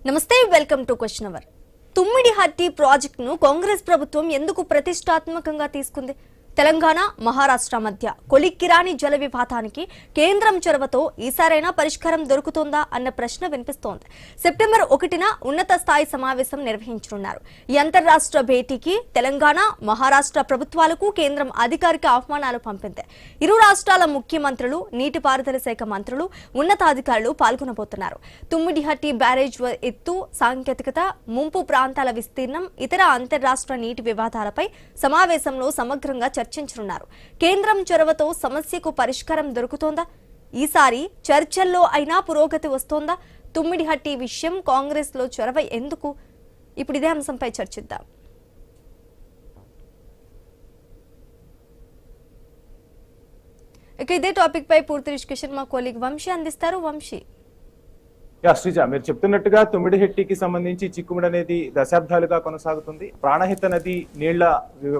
నమస్తే welcome to question hour. Tummidihatti ప్రాజెక్టును కాంగ్రెస్ ప్రభుత్వం ఎందుకు ప్రతిష్టాత్మకంగా తీసుకుంది? తెలంగాణ మహారాష్ట్ర మధ్య కొలిక్కిరాని జల వివాదానికి కేంద్రం చొరవతో ఈసారైనా పరిష్కారం దొరుకుతుందా అన్న ప్రశ్న వినిపిస్తోంది. సెప్టెంబర్ 1న ఉన్నత స్థాయి సమావేశం నిర్వహించనున్నారు. ఈ అంతర్రాష్ట్ర భేటీకి తెలంగాణ మహారాష్ట్ర ప్రభుత్వాలకు కేంద్రం అధికారిక ఆహ్వానాలు పంపింది. ఇరు రాష్ట్రాల ముఖ్యమంత్రులు, నీటిపారుదల శాఖ మంత్రులు, ఉన్నతాధికారులు పాల్గొనబోతున్నారు. తుమ్మిడిహట్టి బ్యారేజ్ ఎత్తు, సాంకేతికత, ముంపు ప్రాంతాల విస్తీర్ణం, ఇతర అంతర్రాష్ట్ర నీటి వివాదాలపై సమావేశంలో సమగ్రంగా చర్చించనున్నారు. కేంద్రం చొరవతో సమస్యకు పరిష్కారం దొరుకుతోందా? ఈసారి చర్చల్లో అయినా పురోగతి వస్తోందా? తుమ్మిడిహట్టి విషయం కాంగ్రెస్ లో చొరవ ఎందుకు? ఇప్పుడు ఇదే అంశంపై చర్చిద్దాం. ఇక ఇదే టాపిక్ పై పూర్తి డిస్కషన్ మా కొలీగ్ వంశీ అందిస్తారు. వంశీ, శ్రీజ, మీరు చెప్తున్నట్టుగా తుమ్మిడిహట్టికి సంబంధించి చిక్కుముడి అనేది దశాబ్దాలుగా కొనసాగుతుంది. ప్రాణహిత నది నీళ్ల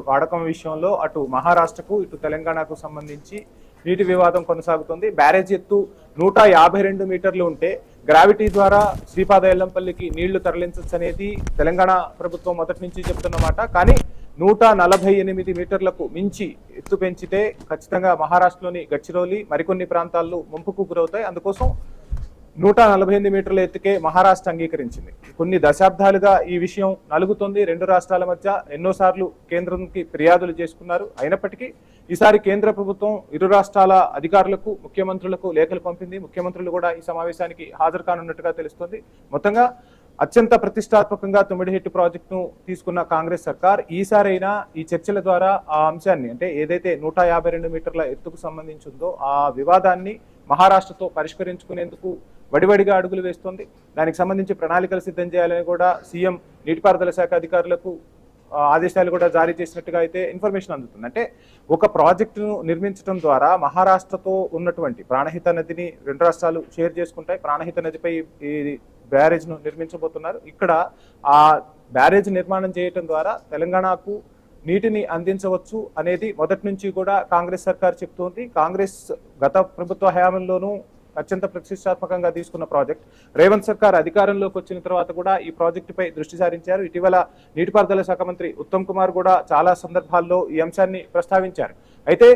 వాడకం విషయంలో అటు మహారాష్ట్రకు ఇటు తెలంగాణకు సంబంధించి నీటి వివాదం కొనసాగుతుంది. బ్యారేజ్ ఎత్తు 152 మీటర్లు ఉంటే గ్రావిటీ ద్వారా శ్రీపాద ఎల్లంపల్లికి నీళ్లు తరలించవచ్చు అనేది తెలంగాణ ప్రభుత్వం మొదటి నుంచి చెప్తున్నమాట. కానీ 148 మీటర్లకు మించి ఎత్తు పెంచితే ఖచ్చితంగా మహారాష్ట్రలోని గడ్చిరోలి మరికొన్ని ప్రాంతాల్లో ముంపుకు గురవుతాయి. అందుకోసం 148 మీటర్ల ఎత్తుకే మహారాష్ట్ర అంగీకరించింది. కొన్ని దశాబ్దాలుగా ఈ విషయం నలుగుతుంది. రెండు రాష్ట్రాల మధ్య ఎన్నోసార్లు కేంద్రంకి ఫిర్యాదులు చేసుకున్నారు. అయినప్పటికీ ఈసారి కేంద్ర ప్రభుత్వం ఇరు రాష్ట్రాల అధికారులకు, ముఖ్యమంత్రులకు లేఖలు పంపింది. ముఖ్యమంత్రులు కూడా ఈ సమావేశానికి హాజరు కానున్నట్టుగా తెలుస్తోంది. మొత్తంగా అత్యంత ప్రతిష్టాత్మకంగా తుమ్మిడిహట్టి ప్రాజెక్టును తీసుకున్న కాంగ్రెస్ సర్కార్ ఈసారైనా ఈ చర్చల ద్వారా ఆ అంశాన్ని, అంటే ఏదైతే 152 మీటర్ల ఎత్తుకు సంబంధించి ఉందో ఆ వివాదాన్ని మహారాష్ట్రతో పరిష్కరించుకునేందుకు వడివడిగా అడుగులు వేస్తోంది. దానికి సంబంధించి ప్రణాళికలు సిద్ధం చేయాలని కూడా సీఎం నీటిపారుదల శాఖ అధికారులకు ఆదేశాలు కూడా జారీ చేసినట్టుగా అయితే ఇన్ఫర్మేషన్ అందుతుంది. అంటే ఒక ప్రాజెక్టును నిర్మించడం ద్వారా మహారాష్ట్రతో ఉన్నటువంటి ప్రాణహిత నదిని రెండు రాష్ట్రాలు షేర్ చేసుకుంటాయి. ప్రాణహిత నదిపై ఈ బ్యారేజ్ను నిర్మించబోతున్నారు. ఇక్కడ ఆ బ్యారేజ్ నిర్మాణం చేయటం ద్వారా తెలంగాణకు నీటిని అందించవచ్చు అనేది మొదటి నుంచి కూడా కాంగ్రెస్ సర్కార్ చెప్తోంది. కాంగ్రెస్ గత ప్రభుత్వ హయాంలోనూ అత్యంత ప్రతిష్టాత్మకంగా తీసుకున్న ప్రాజెక్ట్. రేవంత్ సర్కార్ అధికారంలోకి వచ్చిన తర్వాత కూడా ఈ ప్రాజెక్టుపై దృష్టి సారించారు. ఇటీవల నీటిపారుదల శాఖ మంత్రి ఉత్తమ్ కుమార్ కూడా చాలా సందర్భాల్లో ఈ అంశాన్ని ప్రస్తావించారు. అయితే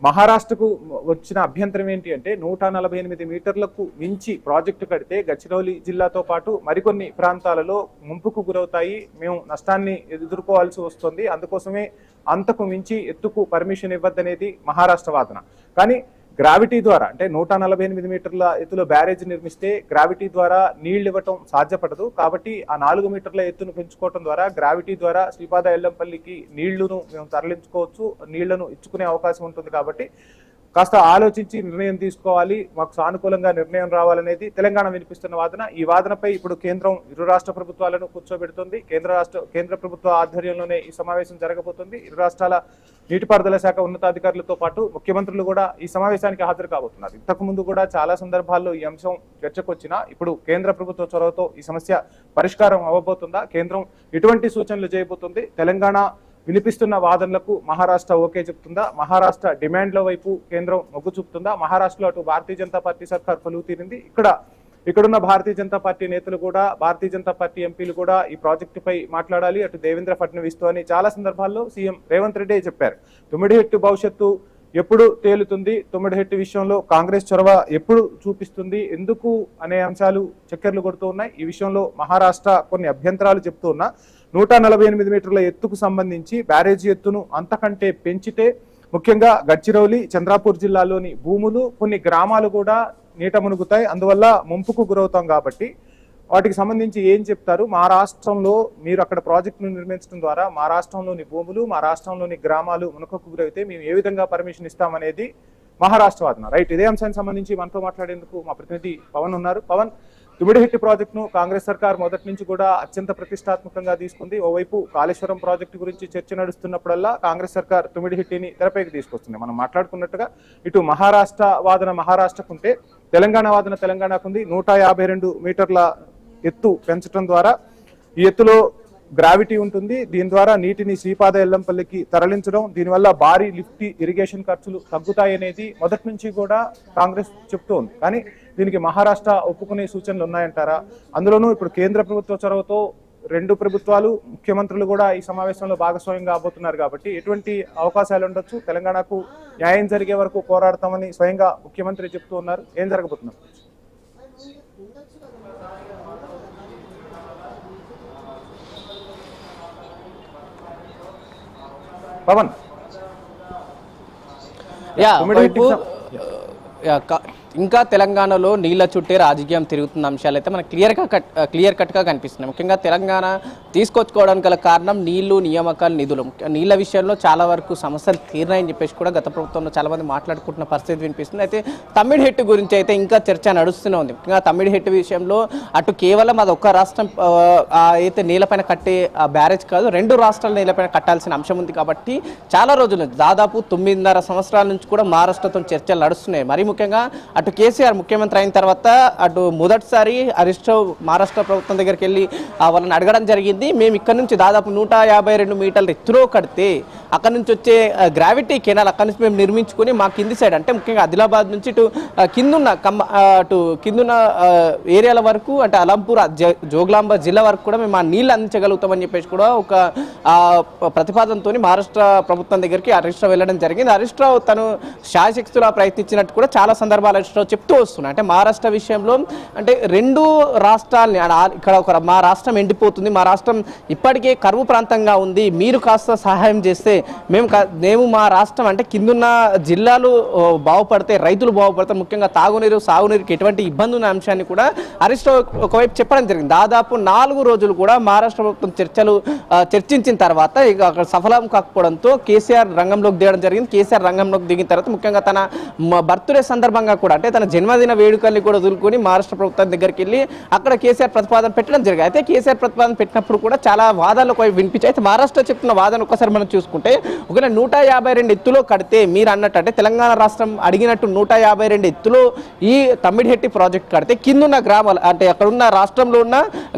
మహారాష్ట్రకు వచ్చిన అభ్యంతరం ఏంటి అంటే 148 మీటర్లకు మించి ప్రాజెక్టు కడితే గడ్చిరోలి జిల్లాతో పాటు మరికొన్ని ప్రాంతాలలో ముంపుకు గురవుతాయి, మేము నష్టాన్ని ఎదుర్కోవాల్సి వస్తుంది, అందుకోసమే అంతకు మించి ఎత్తుకు పర్మిషన్ ఇవ్వద్దనేది మహారాష్ట్ర వాదన. కానీ గ్రావిటీ ద్వారా, అంటే 148 మీటర్ల ఎత్తులో బ్యారేజ్ నిర్మిస్తే గ్రావిటీ ద్వారా నీళ్లు ఇవ్వటం సాధ్యపడదు. కాబట్టి ఆ 4 మీటర్ల ఎత్తును పెంచుకోవడం ద్వారా గ్రావిటీ ద్వారా శ్రీపాద ఎల్లంపల్లికి నీళ్లను మేము తరలించుకోవచ్చు, నీళ్లను ఇచ్చుకునే అవకాశం ఉంటుంది. కాబట్టి కాస్త ఆలోచించి నిర్ణయం తీసుకోవాలి, మాకు సానుకూలంగా నిర్ణయం రావాలనేది తెలంగాణ వినిపిస్తున్న వాదన. ఈ వాదనపై ఇప్పుడు కేంద్రం ఇరు రాష్ట్ర ప్రభుత్వాలను కూర్చోబెడుతుంది. కేంద్ర ప్రభుత్వ ఆధ్వర్యంలోనే ఈ సమావేశం జరగబోతుంది. ఇరు రాష్ట్రాల నీటిపారుదల శాఖ ఉన్నతాధికారులతో పాటు ముఖ్యమంత్రులు కూడా ఈ సమావేశానికి హాజరు కాబోతున్నారు. ఇంతకు ముందు కూడా చాలా సందర్భాల్లో ఈ అంశం చర్చకు వచ్చినా ఇప్పుడు కేంద్ర ప్రభుత్వ చొరవతో ఈ సమస్య పరిష్కారం అవ్వబోతుందా? కేంద్రం ఎటువంటి సూచనలు చేయబోతుంది? తెలంగాణ వినిపిస్తున్న వాదనలకు మహారాష్ట్ర ఓకే చెప్తుందా? మహారాష్ట్ర డిమాండ్ల వైపు కేంద్రం మొగ్గు చూపుతుందా? మహారాష్ట్రలో అటు భారతీయ జనతా పార్టీ సర్కార్ కొలువు తీరింది. ఇక్కడున్న భారతీయ జనతా పార్టీ నేతలు కూడా, భారతీయ జనతా పార్టీ ఎంపీలు కూడా ఈ ప్రాజెక్టుపై మాట్లాడాలి, అటు దేవేంద్ర ఫడ్నవీస్ తో అని చాలా సందర్భాల్లో సీఎం రేవంత్ రెడ్డి చెప్పారు. తుమ్మిడిహట్టి భవిష్యత్తు ఎప్పుడు తేలుతుంది, తుమ్మిడిహట్టి విషయంలో కాంగ్రెస్ చొరవ ఎప్పుడు చూపిస్తుంది, ఎందుకు అనే అంశాలు చక్కర్లు కొడుతూ ఉన్నాయి. ఈ విషయంలో మహారాష్ట్ర కొన్ని అభ్యంతరాలు చెప్తూ ఉన్నా 148 మీటర్ల ఎత్తుకు సంబంధించి బ్యారేజీ ఎత్తును అంతకంటే పెంచితే ముఖ్యంగా గడ్చిరోలి, చంద్రాపూర్ జిల్లాలోని భూములు, కొన్ని గ్రామాలు కూడా నీట మునుగుతాయి. అందువల్ల ముంపుకు గురవుతాం. కాబట్టి వాటికి సంబంధించి ఏం చెప్తారు? మా రాష్ట్రంలో మీరు అక్కడ ప్రాజెక్టును నిర్మించడం ద్వారా మా రాష్ట్రంలోని భూములు, మా రాష్ట్రంలోని గ్రామాలు మునకకు గురైతే మేము ఏ విధంగా పర్మిషన్ ఇస్తామనేది మహారాష్ట్ర వాదన. రైట్, ఇదే అంశానికి సంబంధించి మనతో మాట్లాడేందుకు మా ప్రతినిధి పవన్ ఉన్నారు. పవన్, తుమ్మిడిహట్టి ప్రాజెక్టును కాంగ్రెస్ సర్కార్ మొదటి నుంచి కూడా అత్యంత ప్రతిష్టాత్మకంగా తీసుకుంది. ఓవైపు కాళేశ్వరం ప్రాజెక్టు గురించి చర్చ నడుస్తున్నప్పుడల్లా కాంగ్రెస్ సర్కార్ తుమ్మిడిహట్టిని తెరపైకి తీసుకొస్తుంది. మనం మాట్లాడుకున్నట్టుగా ఇటు మహారాష్ట్ర వాదన మహారాష్ట్రకుంటే తెలంగాణ వాదన తెలంగాణకుంది. 152 మీటర్ల ఎత్తు పెంచడం ద్వారా ఈ ఎత్తులో గ్రావిటీ ఉంటుంది. దీని ద్వారా నీటిని శ్రీపాద ఎల్లంపల్లికి తరలించడం, దీనివల్ల భారీ లిఫ్ట్ ఇరిగేషన్ ఖర్చులు తగ్గుతాయనేది మొదటి నుంచి కూడా కాంగ్రెస్ చెప్తోంది. కానీ దీనికి మహారాష్ట్ర ఒప్పుకునే సూచనలు ఉన్నాయంటారా? అందులోనూ ఇప్పుడు కేంద్ర ప్రభుత్వ చొరవతో రెండు ప్రభుత్వాలు ముఖ్యమంత్రులు కూడా ఈ సమావేశంలో భాగస్వామ్యం కాబోతున్నారు కాబట్టి ఎటువంటి అవకాశాలు ఉండొచ్చు? తెలంగాణకు న్యాయం జరిగే వరకు పోరాడతామని స్వయంగా ముఖ్యమంత్రి చెప్తూ ఉన్నారు. ఏం జరగబోతున్నారు? పవన్ ఇంకా తెలంగాణలో నీళ్ల చుట్టే రాజకీయం తిరుగుతున్న అంశాలు అయితే మనకు క్లియర్ కట్గా కనిపిస్తున్నాయి. ముఖ్యంగా తెలంగాణ తీసుకొచ్చుకోవడానికి గల కారణం నీళ్లు, నియామకాలు, నిధులు. నీళ్ల విషయంలో చాలా వరకు సమస్యలు తీరినాయని చెప్పేసి కూడా గత ప్రభుత్వంలో చాలా మంది మాట్లాడుకుంటున్న పరిస్థితి వినిపిస్తుంది. అయితే తమ్మిడిహెట్టు గురించి అయితే ఇంకా చర్చ నడుస్తూనే ఉంది. ముఖ్యంగా తమ్మిడిహెట్టు విషయంలో అటు కేవలం అది ఒక్క రాష్ట్రం అయితే నీళ్ళపైన కట్టే బ్యారేజ్ కాదు, రెండు రాష్ట్రాల నీళ్ళపైన కట్టాల్సిన అంశం ఉంది. కాబట్టి చాలా రోజుల నుంచి దాదాపు 9.5 సంవత్సరాల నుంచి కూడా మహారాష్ట్రతో చర్చలు నడుస్తున్నాయి. మరీ ముఖ్యంగా అటు కేసీఆర్ ముఖ్యమంత్రి అయిన తర్వాత అటు మొదటిసారి హరీష్ రావు మహారాష్ట్ర ప్రభుత్వం దగ్గరికి వెళ్ళి వాళ్ళని అడగడం జరిగింది. మేము ఇక్కడ నుంచి దాదాపు 152 మీటర్ల ఎత్తులో కడితే అక్కడ నుంచి వచ్చే గ్రావిటీ కెనాల్ అక్కడ నుంచి మేము నిర్మించుకొని మా కింది సైడ్ అంటే ముఖ్యంగా ఆదిలాబాద్ నుంచి ఇటు కిందున్న ఏరియాల వరకు అంటే అలంపూర్, జోగులాంబ జిల్లా వరకు కూడా మేము ఆ నీళ్ళు అందించగలుగుతామని చెప్పేసి కూడా ఒక ప్రతిపాదనతో మహారాష్ట్ర ప్రభుత్వం దగ్గరికి హరీష్ రావు వెళ్ళడం జరిగింది. హరీష్ రావు తను శాయశక్తులా ప్రయత్నించినట్టు కూడా చాలా సందర్భాలు హరీష్ రావు చెప్తూ వస్తున్నాయి. అంటే మహారాష్ట్ర విషయంలో అంటే రెండు రాష్ట్రాలని ఇక్కడ మా రాష్ట్రం ఎండిపోతుంది, మా రాష్ట్రం ఇప్పటికే కరువు ప్రాంతంగా ఉంది, మీరు కాస్త సహాయం చేస్తే మేము మా రాష్ట్రం అంటే కిందున్న జిల్లాలు బాగుపడితే రైతులు బాగుపడతారు, ముఖ్యంగా తాగునీరు సాగునీరుకి ఎటువంటి ఇబ్బంది ఉన్న అంశాన్ని కూడా హరీష్ రావు ఒకవైపు చెప్పడం జరిగింది. దాదాపు 4 రోజులు కూడా మహారాష్ట్ర ప్రభుత్వం చర్చించిన తర్వాత ఇక అక్కడ సఫలం కాకపోవడంతో కేసీఆర్ రంగంలోకి దిగడం జరిగింది. కేసీఆర్ రంగంలోకి దిగిన తర్వాత ముఖ్యంగా తన బర్త్డే సందర్భంగా కూడా అంటే తన జన్మదిన వేడుకల్ని కూడా వదులుకొని మహారాష్ట్ర ప్రభుత్వం దగ్గరికి వెళ్ళి అక్కడ కేసీఆర్ ప్రతిపాదన పెట్టడం జరిగింది. అయితే కేసీఆర్ ప్రతిపాదన పెట్టినప్పుడు కూడా చాలా వాదాలు వినిపించాయి. అయితే మహారాష్ట్ర చెప్తున్న వాదన ఒక్కసారి మనం చూసుకుంటే ఒకవేళ 152 ఎత్తులో కడితే మీరు అన్నట్టు అంటే తెలంగాణ రాష్ట్రం అడిగినట్టు 152 ఎత్తులో ఈ తమ్మిడిహెట్టి ప్రాజెక్ట్ కడితే కిందున్న గ్రామాలు అంటే అక్కడ ఉన్న రాష్ట్రంలో ఉన్న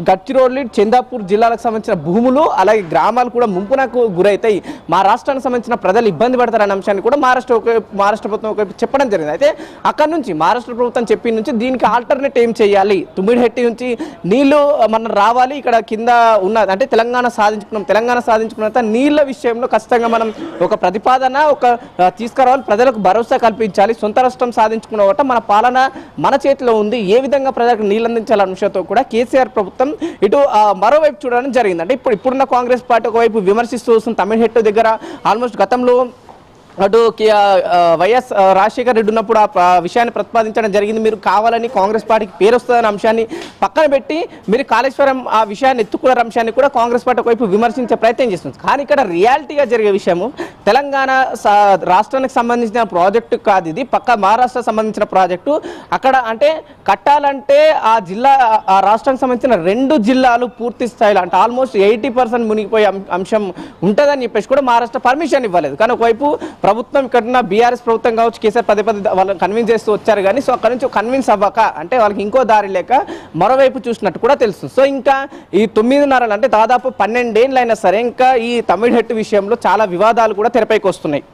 గడ్చిరోలి, చందాపూర్ జిల్లాలకు సంబంధించిన భూములు అలాగే గ్రామాలు కూడా ముంపునకు గురవుతాయి, మా రాష్ట్రానికి సంబంధించిన ప్రజలు ఇబ్బంది పడతారనే అంశాన్ని కూడా మహారాష్ట్ర ప్రభుత్వం ఒకవైపు చెప్పడం జరిగింది. అయితే అక్కడ నుంచి మహారాష్ట్ర ప్రభుత్వం చెప్పిన నుంచి దీనికి ఆల్టర్నేట్ ఏం చేయాలి, తుమ్మిడిహెట్టి నుంచి నీళ్లు మనం రావాలి, ఇక్కడ కింద ఉన్న అంటే తెలంగాణ సాధించుకున్న నీళ్ల విషయంలో ఖచ్చితంగా మనం ఒక ప్రతిపాదన తీసుకురావాలి, ప్రజలకు భరోసా కల్పించాలి, సొంత రాష్ట్రం సాధించుకున్న మన పాలన మన చేతిలో ఉంది, ఏ విధంగా ప్రజలకు నీళ్ళు అందించాలన్న విషయంతో కూడా కేసీఆర్ ప్రభుత్వం ఇటు మరోవైపు చూడడం జరిగింది. అంటే ఇప్పుడున్న కాంగ్రెస్ పార్టీ ఒకవైపు విమర్శిస్తూ వస్తుంది తమ్మిడిహెట్టు దగ్గర ఆల్మోస్ట్ గతంలో అటు వైఎస్ రాజశేఖర్ రెడ్డి ఉన్నప్పుడు ఆ విషయాన్ని ప్రతిపాదించడం జరిగింది. మీరు కావాలని కాంగ్రెస్ పార్టీకి పేరు వస్తుందనే అంశాన్ని పక్కన పెట్టి మీరు కాళేశ్వరం ఆ విషయాన్ని ఎత్తుకున్న అంశాన్ని కూడా కాంగ్రెస్ పార్టీ ఒకవైపు విమర్శించే ప్రయత్నం చేస్తుంది. కానీ ఇక్కడ రియాలిటీగా జరిగే విషయము తెలంగాణ రాష్ట్రానికి సంబంధించిన ప్రాజెక్టు కాదు, ఇది పక్క మహారాష్ట్ర సంబంధించిన ప్రాజెక్టు. అక్కడ అంటే కట్టాలంటే ఆ రాష్ట్రానికి సంబంధించిన 2 జిల్లాలు పూర్తి స్థాయిలో అంటే ఆల్మోస్ట్ 80% మునిగిపోయే అంశం ఉంటుందని చెప్పేసి కూడా మహారాష్ట్ర పర్మిషన్ ఇవ్వలేదు. కానీ ఒకవైపు ప్రభుత్వం ఇక్కడ బీఆర్ఎస్ ప్రభుత్వం కావచ్చు, కేసీఆర్ పదే వాళ్ళని కన్విన్స్ చేస్తూ వచ్చారు. కానీ సో అక్కడ నుంచి కన్విన్స్ అవ్వక అంటే వాళ్ళకి ఇంకో దారి లేక మరోవైపు చూసినట్టు కూడా తెలుస్తుంది. సో ఇంకా ఈ 9.5 అంటే దాదాపు 12 ఏళ్ళు అయినా సరే ఇంకా ఈ తమ్మిడిహెట్టు విషయంలో చాలా వివాదాలు కూడా తెరపైకి వస్తున్నాయి.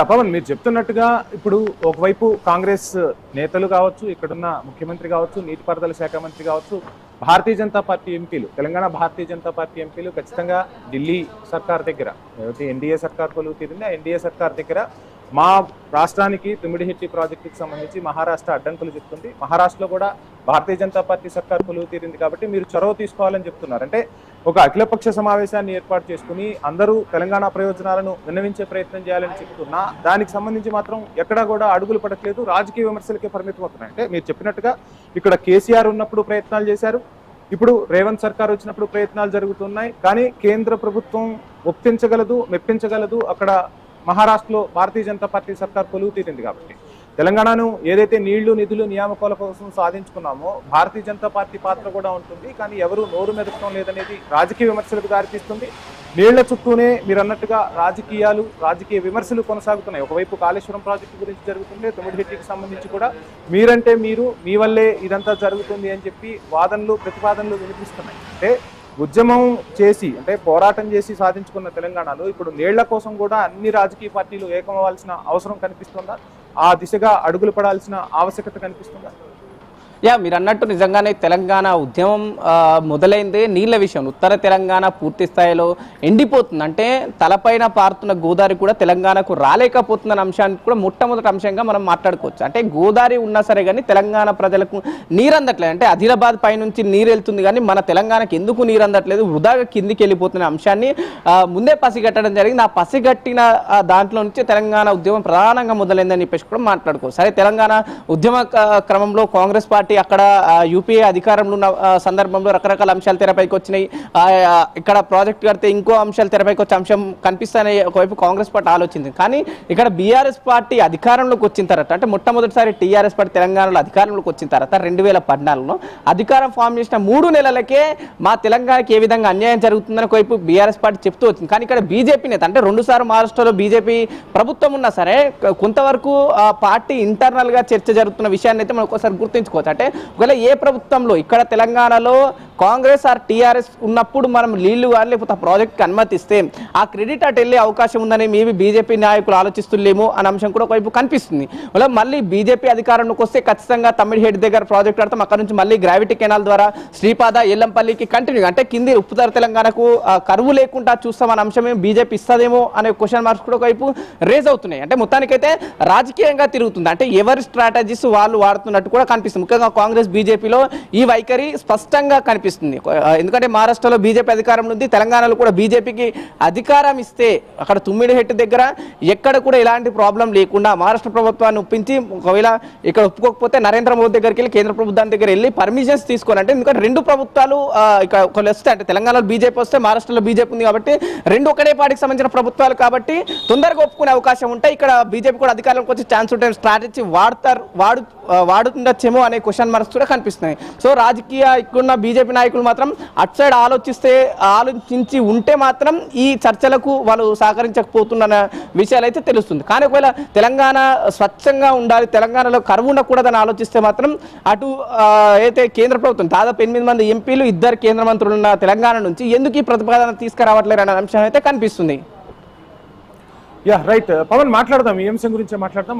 పవన్, మీరు చెప్తున్నట్టుగా ఇప్పుడు ఒకవైపు కాంగ్రెస్ నేతలు కావచ్చు, ఇక్కడున్న ముఖ్యమంత్రి కావచ్చు, నీటిపారుదల శాఖ మంత్రి కావచ్చు, భారతీయ జనతా పార్టీ ఎంపీలు, తెలంగాణ భారతీయ జనతా పార్టీ ఎంపీలు ఖచ్చితంగా ఢిల్లీ సర్కార్ దగ్గర ఎన్డీఏ సర్కార్ కొలువు తీరింది, ఆ ఎన్డీఏ సర్కార్ దగ్గర మా రాష్ట్రానికి తుమ్మిడిహెట్టి ప్రాజెక్టుకి సంబంధించి మహారాష్ట్ర అడ్డంకులు చెప్తుంది, మహారాష్ట్రలో కూడా భారతీయ జనతా పార్టీ సర్కార్ కొలువు తీరింది కాబట్టి మీరు చొరవ తీసుకోవాలని చెప్తున్నారు. అంటే ఒక అఖిలపక్ష సమావేశాన్ని ఏర్పాటు చేసుకుని అందరూ తెలంగాణ ప్రయోజనాలను విన్నవించే ప్రయత్నం చేయాలని చెప్తున్నా దానికి సంబంధించి మాత్రం ఎక్కడా కూడా అడుగులు పడట్లేదు, రాజకీయ విమర్శలకే పరిమితం అవుతున్నాయి. అంటే మీరు చెప్పినట్టుగా ఇక్కడ కేసీఆర్ ఉన్నప్పుడు ప్రయత్నాలు చేశారు, ఇప్పుడు రేవంత్ సర్కార్ వచ్చినప్పుడు ప్రయత్నాలు జరుగుతున్నాయి, కానీ కేంద్ర ప్రభుత్వం ఒప్పించగలదు, మెప్పించగలదు. అక్కడ మహారాష్ట్రలో భారతీయ జనతా పార్టీ సర్కార్ కొలువు తీరింది కాబట్టి తెలంగాణను ఏదైతే నీళ్లు, నిధులు, నియామకాల కోసం సాధించుకున్నామో భారతీయ జనతా పార్టీ పాత్ర కూడా ఉంటుంది, కానీ ఎవరు నోరు మెదపడం లేదనేది రాజకీయ విమర్శలకు దారితీస్తుంది. నీళ్ల చుట్టూనే మీరు అన్నట్టుగా రాజకీయ విమర్శలు కొనసాగుతున్నాయి. ఒకవైపు కాళేశ్వరం ప్రాజెక్టు గురించి జరుగుతుంది, తుమ్మిడిహెట్టికి సంబంధించి కూడా మీరంటే మీ వల్లే ఇదంతా జరుగుతుంది అని చెప్పి వాదనలు, ప్రతిపాదనలు వినిపిస్తున్నాయి. అంటే ఉద్యమం చేసి అంటే పోరాటం చేసి సాధించుకున్న తెలంగాణలో ఇప్పుడు నీళ్ల కోసం కూడా అన్ని రాజకీయ పార్టీలు ఏకమవ్వాల్సిన అవసరం కనిపిస్తుందా? ఆ దిశగా అడుగులు పడాల్సిన ఆవశ్యకత కనిపిస్తుందా? మీరు అన్నట్టు నిజంగానే తెలంగాణ ఉద్యమం మొదలైందే నీళ్ల విషయం. ఉత్తర తెలంగాణ పూర్తి స్థాయిలో ఎండిపోతుంది. అంటే తలపైన పారుతున్న గోదావరి కూడా తెలంగాణకు రాలేకపోతున్న అంశానికి కూడా మొట్టమొదటి అంశంగా మనం మాట్లాడుకోవచ్చు. అంటే గోదావరి ఉన్నా సరే కానీ తెలంగాణ ప్రజలకు నీరు అందట్లేదు. అంటే ఆదిలాబాద్ పై నుంచి నీరు వెళ్తుంది కానీ మన తెలంగాణకు ఎందుకు నీరు అందట్లేదు, వృధాగా కిందికి వెళ్ళిపోతున్న అంశాన్ని ముందే పసిగట్టడం జరిగింది. ఆ పసిగట్టిన దాంట్లో నుంచి తెలంగాణ ఉద్యమం ప్రధానంగా మొదలైందని చెప్పేసి కూడా మాట్లాడుకోవచ్చు. సరే, తెలంగాణ ఉద్యమ క్రమంలో కాంగ్రెస్ పార్టీ అక్కడ యూపీఏ అధికారంలో ఉన్న సందర్భంలో రకరకాల అంశాలు తెరపైకి వచ్చినాయి. ఇక్కడ ప్రాజెక్ట్ కడితే ఇంకో అంశాలు తెరపైకి వచ్చే అంశం కనిపిస్తానే ఒకవైపు కాంగ్రెస్ పార్టీ ఆలోచించింది. కానీ ఇక్కడ బీఆర్ఎస్ పార్టీ అధికారంలోకి వచ్చిన తర్వాత, అంటే మొట్టమొదటిసారి టీఆర్ఎస్ పార్టీ తెలంగాణలో అధికారంలోకి వచ్చిన తర్వాత 2014లో అధికారం ఫామ్ చేసిన 3 నెలలకే మా తెలంగాణకి ఏ విధంగా అన్యాయం జరుగుతుందని ఒకవైపు బీఆర్ఎస్ పార్టీ చెప్తూ వచ్చింది. కానీ ఇక్కడ బీజేపీ నేత, అంటే 2 సార్లు మహారాష్ట్రలో బీజేపీ ప్రభుత్వం ఉన్నా సరే కొంతవరకు పార్టీ ఇంటర్నల్ గా చర్చ జరుగుతున్న విషయాన్ని అయితే మనం ఒకసారి గుర్తుంచుకోవచ్చు. అంటే ఒకవేళ ఏ ప్రభుత్వంలో ఇక్కడ తెలంగాణలో కాంగ్రెస్ ఆర్ టీఆర్ఎస్ ఉన్నప్పుడు మనం నీళ్లు కానీ లేకపోతే ఆ ప్రాజెక్ట్కి అనుమతిస్తే ఆ క్రెడిట్ అటు వెళ్ళే అవకాశం ఉందని మేబీ బీజేపీ నాయకులు ఆలోచిస్తులేమో అనే అంశం కూడా ఒకవైపు కనిపిస్తుంది. మళ్ళీ బీజేపీ అధికారంలోకి వస్తే ఖచ్చితంగా తమ్మిడిహెడ్ దగ్గర ప్రాజెక్ట్ కడతాం, అక్కడ నుంచి మళ్ళీ గ్రావిటీ కెనాల్ ద్వారా శ్రీపాద ఎల్లంపల్లికి కంటిన్యూ, అంటే కింది ఉత్తర తెలంగాణకు కరువు లేకుండా చూస్తామన్న అంశమే బీజేపీ ఇస్తుందేమో అనే క్వశ్చన్ మార్క్స్ కూడా ఒకవైపు రేజ్ అవుతున్నాయి. అంటే మొత్తానికైతే రాజకీయంగా తిరుగుతుంది. అంటే ఎవరి స్ట్రాటజీస్ వాళ్ళు వాడుతున్నట్టు కూడా కనిపిస్తుంది. ముఖ్యంగా కాంగ్రెస్ బీజేపీలో ఈ వైఖరి స్పష్టంగా కనిపిస్తుంది. ఎందుకంటే మహారాష్ట్రలో బీజేపీ అధికారంలో ఉంది, తెలంగాణలో కూడా బీజేపీకి అధికారం ఇస్తే అక్కడ తుమ్మిడిహెట్టు దగ్గర ఎక్కడ కూడా ఎలాంటి ప్రాబ్లం లేకుండా మహారాష్ట్ర ప్రభుత్వాన్ని ఒప్పించి, ఒకవేళ ఇక్కడ ఒప్పుకోకపోతే నరేంద్ర మోదీ దగ్గరికి వెళ్ళి కేంద్ర ప్రభుత్వం దగ్గర వెళ్ళి పర్మిషన్స్ తీసుకొని, అంటే ఎందుకంటే 2 ప్రభుత్వాలు ఇక్కడ ఒకళ్ళు వస్తే, అంటే తెలంగాణలో బీజేపీ వస్తే మహారాష్ట్రలో బీజేపీ ఉంది కాబట్టి 2 ఒకటే పార్టీకి సంబంధించిన ప్రభుత్వాలు కాబట్టి తొందరగా ఒప్పుకునే అవకాశం ఉంటే ఇక్కడ బీజేపీ కూడా అధికారంలోకి వచ్చే ఛాన్స్ ఉంటే స్ట్రాటజీ వాడుతుండొచ్చేమో అనే క్వశ్చన్ మార్క్స్ కూడా కనిపిస్తున్నాయి. సో రాజకీయ ఇక్కడున్న బీజేపీ నాయకులు మాత్రం అటు సైడ్ ఆలోచించి ఉంటే మాత్రం ఈ చర్చలకు వాళ్ళు సహకరించకపోతున్న విషయాలు అయితే తెలుస్తుంది. కానీ ఒకవేళ తెలంగాణ స్వచ్ఛంగా ఉండాలి, తెలంగాణలో కరువు ఉండకూడదని ఆలోచిస్తే మాత్రం అటు అయితే కేంద్ర ప్రభుత్వం దాదాపు 8 మంది ఎంపీలు 2 కేంద్ర మంత్రులు ఉన్న తెలంగాణ నుంచి ఎందుకు ఈ ప్రతిపాదన తీసుకురావట్లేరు అనే అంశం అయితే కనిపిస్తుంది. రైట్ పవన్, మాట్లాడదాం ఈ అంశం గురించి మాట్లాడదాం.